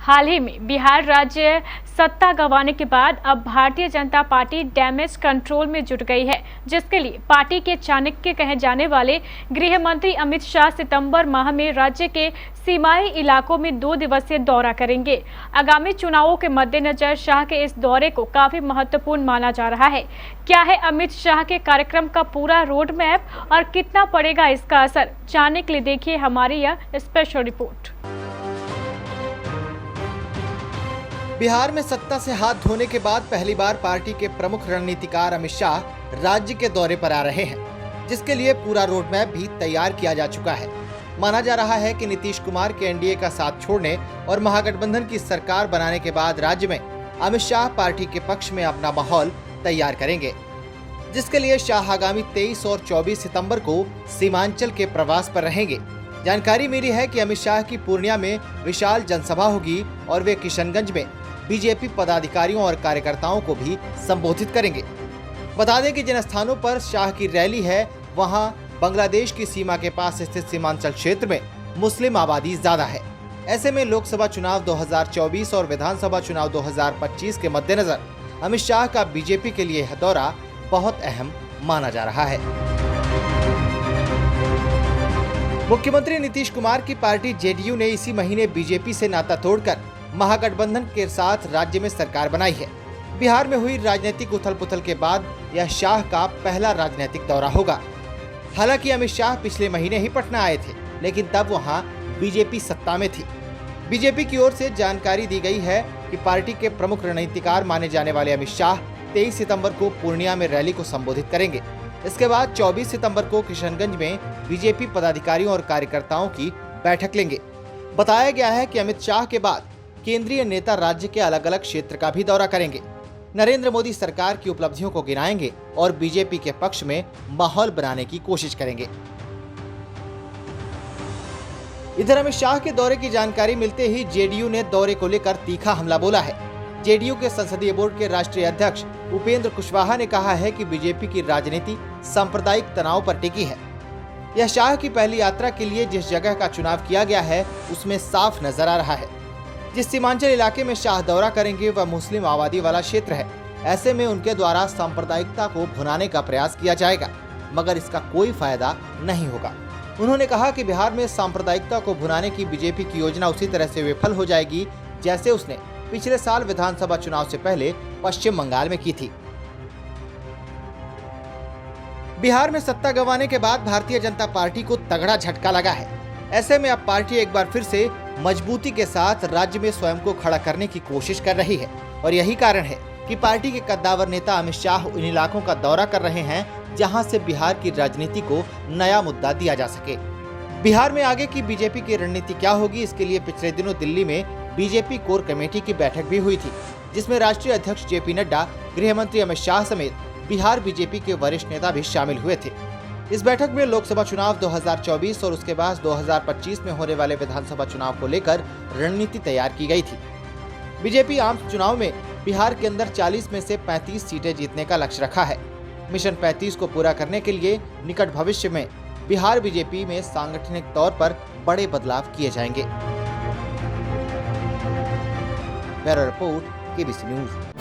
हाल ही में बिहार राज्य सत्ता गंवाने के बाद अब Bharatiya Janata party damage control में जुट गई है, जिसके लिए पार्टी के चाणक्य कहे जाने वाले गृह मंत्री अमित शाह सितंबर माह में राज्य के सीमाई इलाकों में 2 दिवसीय दौरा करेंगे। आगामी चुनावों के मद्देनजर शाह के इस दौरे को काफी महत्वपूर्ण माना जा रहा है। क्या है अमित शाह के कार्यक्रम का पूरा रोड मैप और कितना पड़ेगा इसका असर, जानने के लिए देखिए हमारी यह स्पेशल रिपोर्ट। बिहार में सत्ता से हाथ धोने के बाद पहली बार पार्टी के प्रमुख रणनीतिकार अमित शाह राज्य के दौरे पर आ रहे हैं, जिसके लिए पूरा रोड मैप भी तैयार किया जा चुका है। माना जा रहा है कि नीतीश कुमार के एनडीए का साथ छोड़ने और महागठबंधन की सरकार बनाने के बाद राज्य में अमित शाह पार्टी के पक्ष में अपना माहौल तैयार करेंगे, जिसके लिए शाह आगामी 23 और 24 सितंबर को सीमांचल के प्रवास पर रहेंगे। जानकारी मिली है कि अमित शाह की पूर्णिया में विशाल जनसभा होगी और वे किशनगंज में बीजेपी पदाधिकारियों और कार्यकर्ताओं को भी संबोधित करेंगे। बता दें कि जिन स्थानों पर शाह की रैली है, वहां बांग्लादेश की सीमा के पास स्थित सीमांचल क्षेत्र में मुस्लिम आबादी ज्यादा है। ऐसे में लोकसभा चुनाव 2024 और विधानसभा चुनाव 2025 के मद्देनजर अमित शाह का बीजेपी के लिए यह दौरा बहुत अहम माना जा रहा है। मुख्यमंत्री नीतीश कुमार की पार्टी जेडीयू ने इसी महीने बीजेपी से नाता तोड़कर महागठबंधन के साथ राज्य में सरकार बनाई है। बिहार में हुई राजनीतिक उथल-पुथल के बाद यह शाह का पहला राजनीतिक दौरा होगा। हालांकि अमित शाह पिछले महीने ही पटना आए थे, लेकिन तब वहां बीजेपी सत्ता में थी। बीजेपी की ओर से जानकारी दी गई है कि पार्टी के प्रमुख रणनीतिकार माने जाने वाले अमित शाह 23 सितंबर को पूर्णिया में रैली को संबोधित करेंगे। इसके बाद 24 सितंबर को किशनगंज में बीजेपी पदाधिकारियों और कार्यकर्ताओं की बैठक लेंगे। बताया गया है कि अमित शाह के बाद केंद्रीय नेता राज्य के अलग अलग क्षेत्र का भी दौरा करेंगे। नरेंद्र मोदी सरकार की उपलब्धियों को गिनाएंगे और बीजेपी के पक्ष में माहौल बनाने की कोशिश करेंगे। इधर अमित शाह के दौरे की जानकारी मिलते ही जेडीयू ने दौरे को लेकर तीखा हमला बोला है। जेडीयू के संसदीय बोर्ड के राष्ट्रीय अध्यक्ष उपेंद्र कुशवाहा ने कहा है कि बीजेपी की राजनीति सांप्रदायिक तनाव पर टिकी है। यह शाह की पहली यात्रा के लिए जिस जगह का चुनाव किया गया है, उसमें साफ नजर आ रहा है। जिस सीमांचल इलाके में शाह दौरा करेंगे वह मुस्लिम आबादी वाला क्षेत्र है। ऐसे में उनके द्वारा सांप्रदायिकता को भुनाने का प्रयास किया जाएगा, मगर इसका कोई फायदा नहीं होगा। उन्होंने कहा कि बिहार में सांप्रदायिकता को भुनाने की बीजेपी की योजना उसी तरह से विफल हो जाएगी जैसे उसने पिछले साल विधानसभा चुनाव से पहले पश्चिम बंगाल में की थी। बिहार में सत्ता गंवाने के बाद भारतीय जनता पार्टी को तगड़ा झटका लगा है। ऐसे में अब पार्टी एक बार फिर से मजबूती के साथ राज्य में स्वयं को खड़ा करने की कोशिश कर रही है और यही कारण है कि पार्टी के कद्दावर नेता अमित शाह उन इलाकों का दौरा कर रहे हैं जहां से बिहार की राजनीति को नया मुद्दा दिया जा सके। बिहार में आगे की बीजेपी की रणनीति क्या होगी, इसके लिए पिछले दिनों दिल्ली में बीजेपी कोर कमेटी की बैठक भी हुई थी, जिसमें राष्ट्रीय अध्यक्ष जेपी नड्डा, गृह मंत्री अमित शाह समेत बिहार बीजेपी के वरिष्ठ नेता भी शामिल हुए थे। इस बैठक में लोकसभा चुनाव 2024 और उसके बाद 2025 में होने वाले विधानसभा चुनाव को लेकर रणनीति तैयार की गई थी। बीजेपी आम चुनाव में बिहार के अंदर 40 में से 35 सीटें जीतने का लक्ष्य रखा है। मिशन 35 को पूरा करने के लिए निकट भविष्य में बिहार बीजेपी में सांगठनिक तौर पर बड़े बदलाव किए जाएंगे। Bureau report, KBC news.